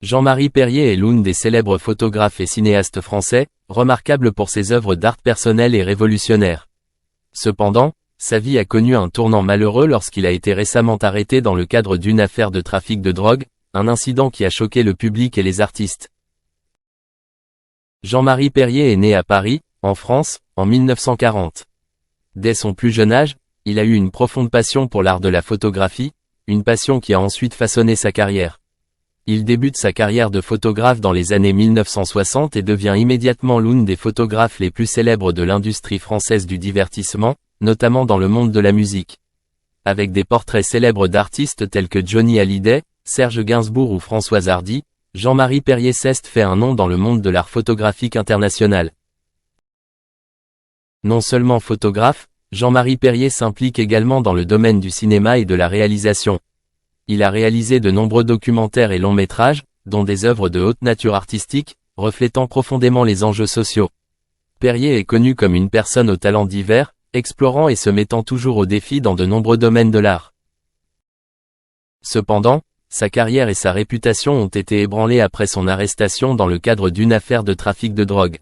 Jean-Marie Perrier est l'une des célèbres photographes et cinéastes français, remarquable pour ses œuvres d'art personnelles et révolutionnaires. Cependant, sa vie a connu un tournant malheureux lorsqu'il a été récemment arrêté dans le cadre d'une affaire de trafic de drogue, un incident qui a choqué le public et les artistes. Jean-Marie Perrier est né à Paris, en France, en 1940. Dès son plus jeune âge, il a eu une profonde passion pour l'art de la photographie, une passion qui a ensuite façonné sa carrière. Il débute sa carrière de photographe dans les années 1960 et devient immédiatement l'une des photographes les plus célèbres de l'industrie française du divertissement, notamment dans le monde de la musique. Avec des portraits célèbres d'artistes tels que Johnny Hallyday, Serge Gainsbourg ou Françoise Hardy, Jean-Marie Perrier s'est fait un nom dans le monde de l'art photographique international. Non seulement photographe, Jean-Marie Perrier s'implique également dans le domaine du cinéma et de la réalisation. Il a réalisé de nombreux documentaires et longs métrages, dont des œuvres de haute nature artistique, reflétant profondément les enjeux sociaux. Perrier est connu comme une personne aux talents divers, explorant et se mettant toujours au défi dans de nombreux domaines de l'art. Cependant, sa carrière et sa réputation ont été ébranlées après son arrestation dans le cadre d'une affaire de trafic de drogue.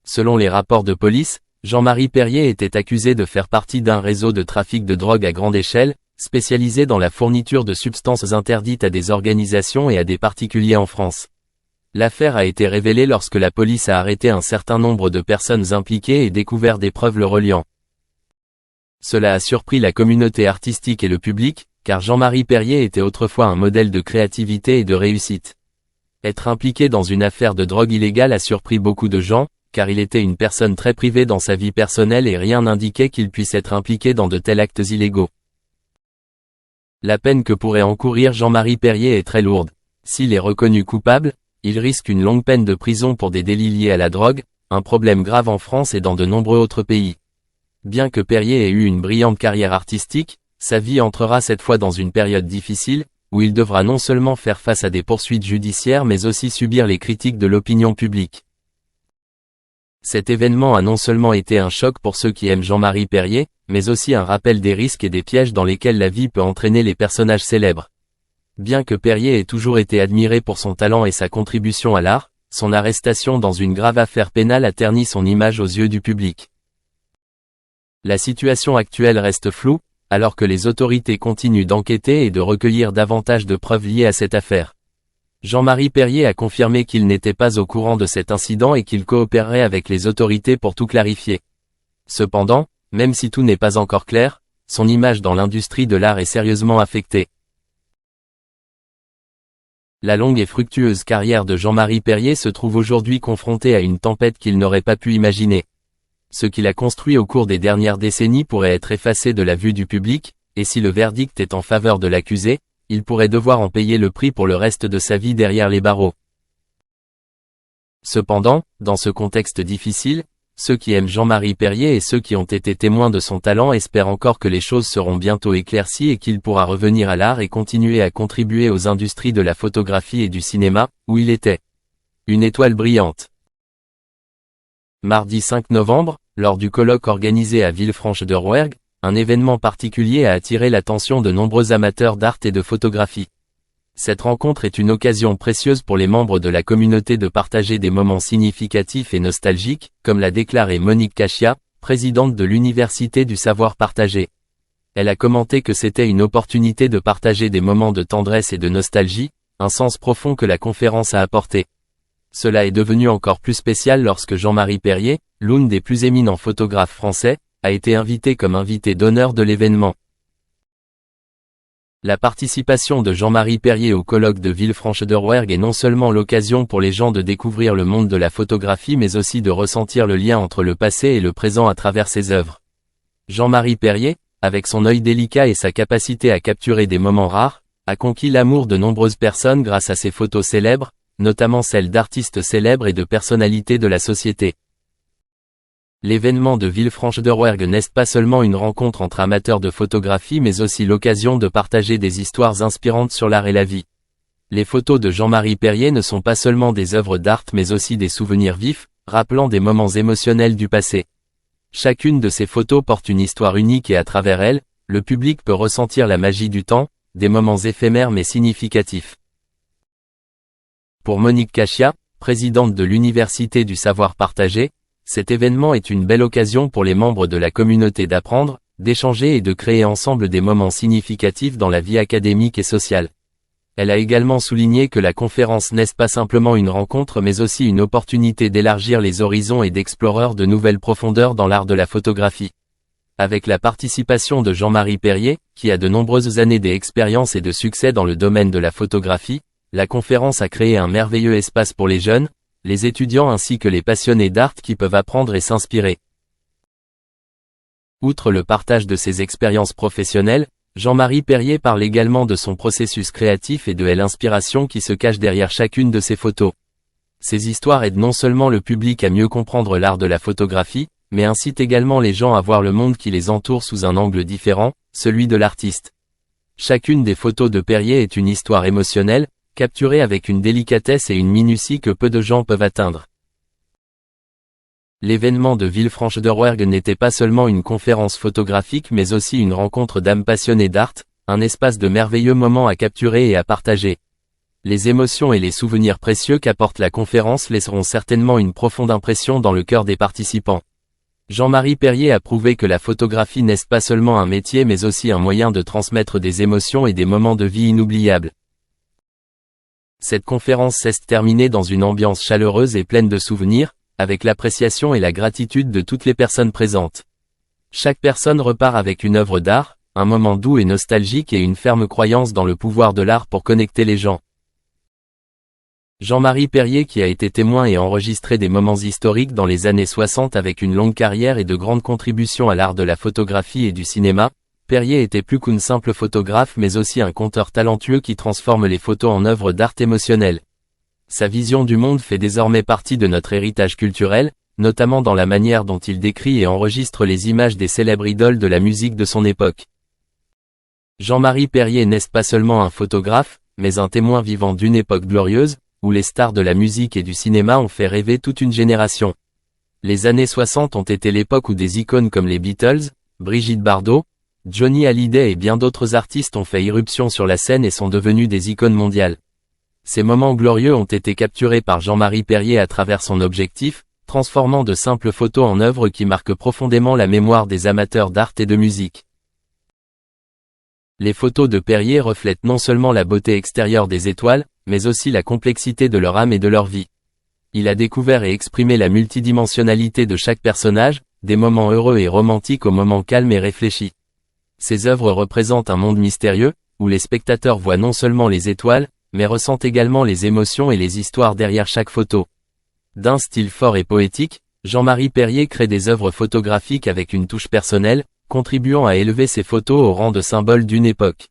Selon les rapports de police, Jean-Marie Perrier était accusé de faire partie d'un réseau de trafic de drogue à grande échelle, spécialisé dans la fourniture de substances interdites à des organisations et à des particuliers en France. L'affaire a été révélée lorsque la police a arrêté un certain nombre de personnes impliquées et découvert des preuves le reliant. Cela a surpris la communauté artistique et le public, car Jean-Marie Perrier était autrefois un modèle de créativité et de réussite. Être impliqué dans une affaire de drogue illégale a surpris beaucoup de gens, car il était une personne très privée dans sa vie personnelle et rien n'indiquait qu'il puisse être impliqué dans de tels actes illégaux. La peine que pourrait encourir Jean-Marie Perrier est très lourde. S'il est reconnu coupable, il risque une longue peine de prison pour des délits liés à la drogue, un problème grave en France et dans de nombreux autres pays. Bien que Perrier ait eu une brillante carrière artistique, sa vie entrera cette fois dans une période difficile, où il devra non seulement faire face à des poursuites judiciaires mais aussi subir les critiques de l'opinion publique. Cet événement a non seulement été un choc pour ceux qui aiment Jean-Marie Perrier, mais aussi un rappel des risques et des pièges dans lesquels la vie peut entraîner les personnages célèbres. Bien que Perrier ait toujours été admiré pour son talent et sa contribution à l'art, son arrestation dans une grave affaire pénale a terni son image aux yeux du public. La situation actuelle reste floue, alors que les autorités continuent d'enquêter et de recueillir davantage de preuves liées à cette affaire. Jean-Marie Perrier a confirmé qu'il n'était pas au courant de cet incident et qu'il coopérerait avec les autorités pour tout clarifier. Cependant, même si tout n'est pas encore clair, son image dans l'industrie de l'art est sérieusement affectée. La longue et fructueuse carrière de Jean-Marie Perrier se trouve aujourd'hui confrontée à une tempête qu'il n'aurait pas pu imaginer. Ce qu'il a construit au cours des dernières décennies pourrait être effacé de la vue du public, et si le verdict est en faveur de l'accusé, il pourrait devoir en payer le prix pour le reste de sa vie derrière les barreaux. Cependant, dans ce contexte difficile, ceux qui aiment Jean-Marie Perrier et ceux qui ont été témoins de son talent espèrent encore que les choses seront bientôt éclaircies et qu'il pourra revenir à l'art et continuer à contribuer aux industries de la photographie et du cinéma, où il était une étoile brillante. Mardi 5 novembre, lors du colloque organisé à Villefranche-de-Rouergue, un événement particulier a attiré l'attention de nombreux amateurs d'art et de photographie. Cette rencontre est une occasion précieuse pour les membres de la communauté de partager des moments significatifs et nostalgiques, comme l'a déclaré Monique Cachia, présidente de l'Université du Savoir Partagé. Elle a commenté que c'était une opportunité de partager des moments de tendresse et de nostalgie, un sens profond que la conférence a apporté. Cela est devenu encore plus spécial lorsque Jean-Marie Perrier, l'une des plus éminents photographes français, a été invité comme invité d'honneur de l'événement. La participation de Jean-Marie Perrier au colloque de Villefranche-de-Rouergue est non seulement l'occasion pour les gens de découvrir le monde de la photographie mais aussi de ressentir le lien entre le passé et le présent à travers ses œuvres. Jean-Marie Perrier, avec son œil délicat et sa capacité à capturer des moments rares, a conquis l'amour de nombreuses personnes grâce à ses photos célèbres, notamment celles d'artistes célèbres et de personnalités de la société. L'événement de Villefranche-de-Rouergue n'est pas seulement une rencontre entre amateurs de photographie mais aussi l'occasion de partager des histoires inspirantes sur l'art et la vie. Les photos de Jean-Marie Perrier ne sont pas seulement des œuvres d'art mais aussi des souvenirs vifs, rappelant des moments émotionnels du passé. Chacune de ces photos porte une histoire unique et à travers elle, le public peut ressentir la magie du temps, des moments éphémères mais significatifs. Pour Monique Cachia, présidente de l'Université du savoir partagé, cet événement est une belle occasion pour les membres de la communauté d'apprendre, d'échanger et de créer ensemble des moments significatifs dans la vie académique et sociale. Elle a également souligné que la conférence n'est pas simplement une rencontre mais aussi une opportunité d'élargir les horizons et d'explorer de nouvelles profondeurs dans l'art de la photographie. Avec la participation de Jean-Marie Perrier, qui a de nombreuses années d'expérience et de succès dans le domaine de la photographie, la conférence a créé un merveilleux espace pour les jeunes, les étudiants ainsi que les passionnés d'art qui peuvent apprendre et s'inspirer. Outre le partage de ses expériences professionnelles, Jean-Marie Perrier parle également de son processus créatif et de l'inspiration qui se cache derrière chacune de ses photos. Ces histoires aident non seulement le public à mieux comprendre l'art de la photographie, mais incitent également les gens à voir le monde qui les entoure sous un angle différent, celui de l'artiste. Chacune des photos de Perrier est une histoire émotionnelle, capturée avec une délicatesse et une minutie que peu de gens peuvent atteindre. L'événement de Villefranche-de-Rouergue n'était pas seulement une conférence photographique mais aussi une rencontre d'âmes passionnées d'art, un espace de merveilleux moments à capturer et à partager. Les émotions et les souvenirs précieux qu'apporte la conférence laisseront certainement une profonde impression dans le cœur des participants. Jean-Marie Perrier a prouvé que la photographie n'est pas seulement un métier mais aussi un moyen de transmettre des émotions et des moments de vie inoubliables. Cette conférence s'est terminée dans une ambiance chaleureuse et pleine de souvenirs, avec l'appréciation et la gratitude de toutes les personnes présentes. Chaque personne repart avec une œuvre d'art, un moment doux et nostalgique et une ferme croyance dans le pouvoir de l'art pour connecter les gens. Jean-Marie Perrier qui a été témoin et enregistré des moments historiques dans les années 60 avec une longue carrière et de grandes contributions à l'art de la photographie et du cinéma, Perrier était plus qu'une simple photographe mais aussi un conteur talentueux qui transforme les photos en œuvres d'art émotionnelles. Sa vision du monde fait désormais partie de notre héritage culturel, notamment dans la manière dont il décrit et enregistre les images des célèbres idoles de la musique de son époque. Jean-Marie Perrier n'est pas seulement un photographe, mais un témoin vivant d'une époque glorieuse, où les stars de la musique et du cinéma ont fait rêver toute une génération. Les années 60 ont été l'époque où des icônes comme les Beatles, Brigitte Bardot, Johnny Hallyday et bien d'autres artistes ont fait irruption sur la scène et sont devenus des icônes mondiales. Ces moments glorieux ont été capturés par Jean-Marie Perrier à travers son objectif, transformant de simples photos en œuvres qui marquent profondément la mémoire des amateurs d'art et de musique. Les photos de Perrier reflètent non seulement la beauté extérieure des étoiles, mais aussi la complexité de leur âme et de leur vie. Il a découvert et exprimé la multidimensionnalité de chaque personnage, des moments heureux et romantiques aux moments calmes et réfléchis. Ces œuvres représentent un monde mystérieux, où les spectateurs voient non seulement les étoiles, mais ressentent également les émotions et les histoires derrière chaque photo. D'un style fort et poétique, Jean-Marie Perrier crée des œuvres photographiques avec une touche personnelle, contribuant à élever ses photos au rang de symbole d'une époque.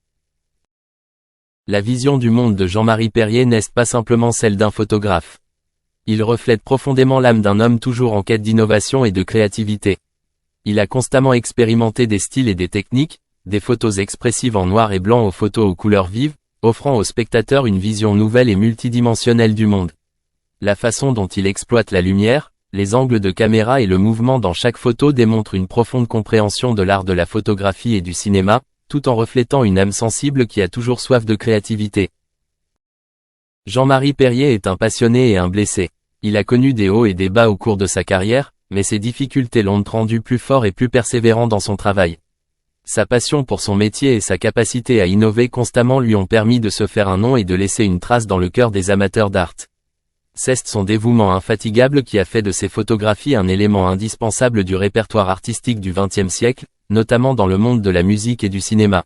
La vision du monde de Jean-Marie Perrier n'est pas simplement celle d'un photographe. Il reflète profondément l'âme d'un homme toujours en quête d'innovation et de créativité. Il a constamment expérimenté des styles et des techniques, des photos expressives en noir et blanc aux photos aux couleurs vives, offrant aux spectateurs une vision nouvelle et multidimensionnelle du monde. La façon dont il exploite la lumière, les angles de caméra et le mouvement dans chaque photo démontrent une profonde compréhension de l'art de la photographie et du cinéma, tout en reflétant une âme sensible qui a toujours soif de créativité. Jean-Marie Perrier est un passionné et un blessé. Il a connu des hauts et des bas au cours de sa carrière, mais ses difficultés l'ont rendu plus fort et plus persévérant dans son travail. Sa passion pour son métier et sa capacité à innover constamment lui ont permis de se faire un nom et de laisser une trace dans le cœur des amateurs d'art. C'est son dévouement infatigable qui a fait de ses photographies un élément indispensable du répertoire artistique du XXe siècle, notamment dans le monde de la musique et du cinéma.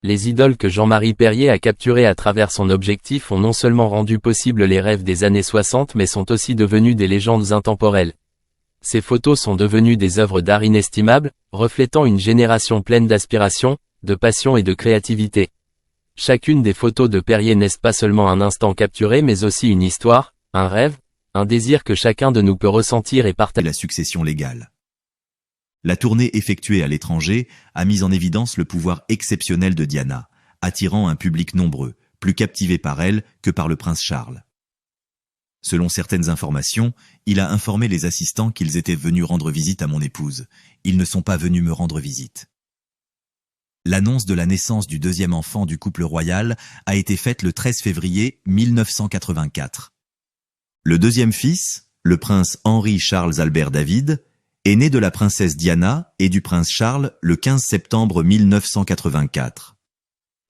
Les idoles que Jean-Marie Perrier a capturées à travers son objectif ont non seulement rendu possible les rêves des années 60 mais sont aussi devenues des légendes intemporelles. Ces photos sont devenues des œuvres d'art inestimables, reflétant une génération pleine d'aspiration, de passion et de créativité. Chacune des photos de Perrier n'est pas seulement un instant capturé mais aussi une histoire, un rêve, un désir que chacun de nous peut ressentir et partager. La succession légale. La tournée effectuée à l'étranger a mis en évidence le pouvoir exceptionnel de Diana, attirant un public nombreux, plus captivé par elle que par le prince Charles. Selon certaines informations, il a informé les assistants qu'ils étaient venus rendre visite à mon épouse. Ils ne sont pas venus me rendre visite. L'annonce de la naissance du deuxième enfant du couple royal a été faite le 13 février 1984. Le deuxième fils, le prince Henri Charles Albert David, est né de la princesse Diana et du prince Charles le 15 septembre 1984.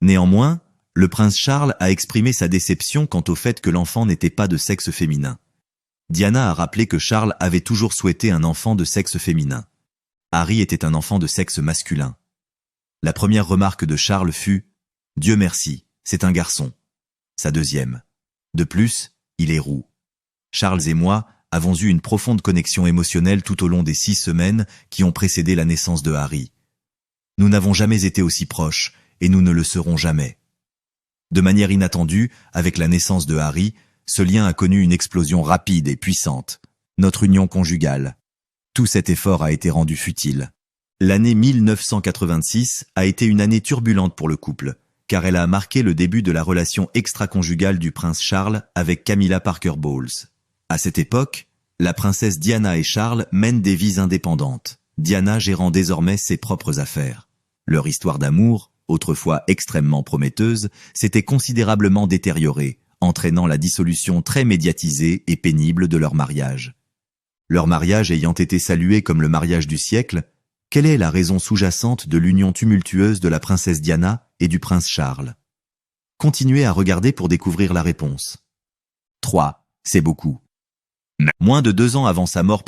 Néanmoins, le prince Charles a exprimé sa déception quant au fait que l'enfant n'était pas de sexe féminin. Diana a rappelé que Charles avait toujours souhaité un enfant de sexe féminin. Harry était un enfant de sexe masculin. La première remarque de Charles fut « Dieu merci, c'est un garçon ». Sa deuxième « De plus, il est roux ». Charles et moi avons eu une profonde connexion émotionnelle tout au long des 6 semaines qui ont précédé la naissance de Harry. Nous n'avons jamais été aussi proches et nous ne le serons jamais. De manière inattendue, avec la naissance de Harry, ce lien a connu une explosion rapide et puissante. Notre union conjugale. Tout cet effort a été rendu futile. L'année 1986 a été une année turbulente pour le couple, car elle a marqué le début de la relation extra-conjugale du prince Charles avec Camilla Parker Bowles. À cette époque, la princesse Diana et Charles mènent des vies indépendantes, Diana gérant désormais ses propres affaires. Leur histoire d'amour, autrefois extrêmement prometteuse, s'était considérablement détériorée, entraînant la dissolution très médiatisée et pénible de leur mariage. Leur mariage ayant été salué comme le mariage du siècle, quelle est la raison sous-jacente de l'union tumultueuse de la princesse Diana et du prince Charles? Continuez à regarder pour découvrir la réponse. 3. C'est beaucoup. Moins de 2 ans avant sa mort